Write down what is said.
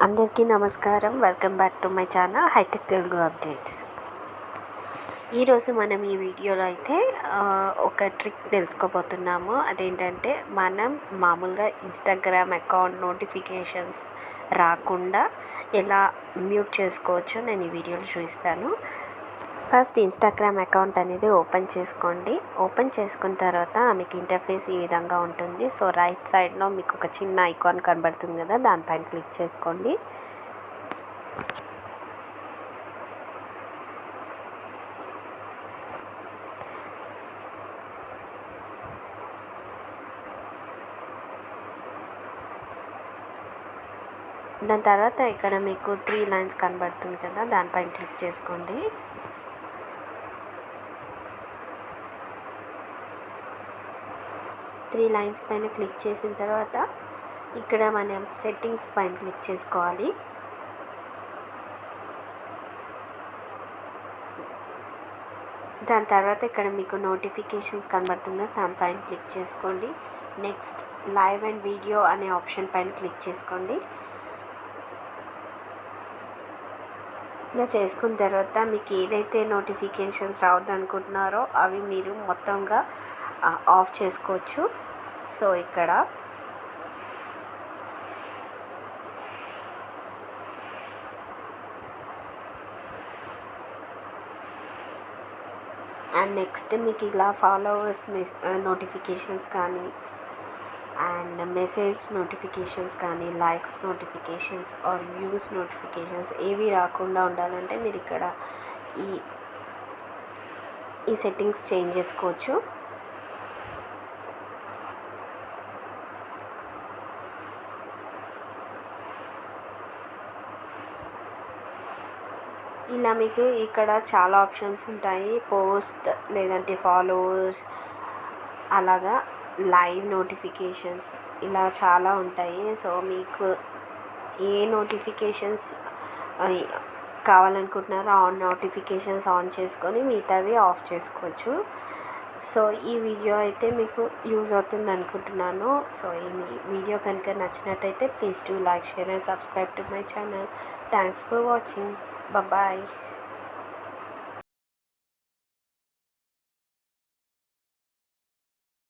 అందరికీ నమస్కారం. Welcome back to my channel hitech Telugu updates. ఈరోజు మనం ఈ వీడియోలో అయితే ఒక ట్రిక్ తెలుసుకోబోతున్నాము. అదేంటంటే మనం మామూలుగా ఇన్స్టాగ్రామ్ అకౌంట్ నోటిఫికేషన్స్ రాకుండా ఎలా మ్యూట్ చేసుకోవచ్చో నేను ఈ వీడియోలో చూపిస్తాను. ఫస్ట్ ఇన్స్టాగ్రామ్ అకౌంట్ అనేది ఓపెన్ చేసుకోండి. ఓపెన్ చేసుకున్న తర్వాత మీకు ఇంటర్ఫేస్ ఈ విధంగా ఉంటుంది. సో రైట్ సైడ్లో మీకు ఒక చిన్న ఐకాన్ కనబడుతుంది కదా, దానిపైన క్లిక్ చేసుకోండి. దాని తర్వాత ఇక్కడ మీకు 3 లైన్స్ కనబడుతుంది కదా, దానిపైన క్లిక్ చేసుకోండి. త్రీ లైన్స్ పైన క్లిక్ చేసిన తర్వాత ఇక్కడ మనం సెట్టింగ్స్ పైన క్లిక్ చేసుకోవాలి. దాని తర్వాత ఇక్కడ మీకు నోటిఫికేషన్స్ కనబడుతుందో దానిపైన క్లిక్ చేసుకోండి. నెక్స్ట్ లైవ్ అండ్ వీడియో అనే ఆప్షన్ పైన క్లిక్ చేసుకోండి. ఇలా చేసుకున్న తర్వాత మీకు ఏదైతే నోటిఫికేషన్స్ రావద్దు అనుకుంటున్నారో అవి మీరు మొత్తంగా ఆఫ్ చేసుకోవచ్చు. సో ఇక్కడ అండ్ నెక్స్ట్ మీకు ఇలా ఫాలోవర్స్ నోటిఫికేషన్స్ కానీ అండ్ మెసేజ్ నోటిఫికేషన్స్ కానీ likes notifications or views notifications ఏవి రాకుండా ఉండాలంటే మీరు ఇక్కడ ఈ సెట్టింగ్స్ చేంజ్ చేసుకోవచ్చు. ఇలా మీకు ఇక్కడ చాలా ఆప్షన్స్ ఉంటాయి. పోస్ట్ లేదంటే ఫాలోవర్స్, అలాగా లైవ్ నోటిఫికేషన్స్, ఇలా చాలా ఉంటాయి. సో మీకు ఏ నోటిఫికేషన్స్ కావాలనుకుంటున్నారో ఆ నోటిఫికేషన్స్ ఆన్ చేసుకొని మిగతావి ఆఫ్ చేసుకోవచ్చు. సో ఈ వీడియో అయితే మీకు యూజ్ అవుతుంది అనుకుంటున్నాను. సో ఈ వీడియో కనుక నచ్చినట్టయితే please do like, share and subscribe to my channel. Thanks for watching. Bye bye.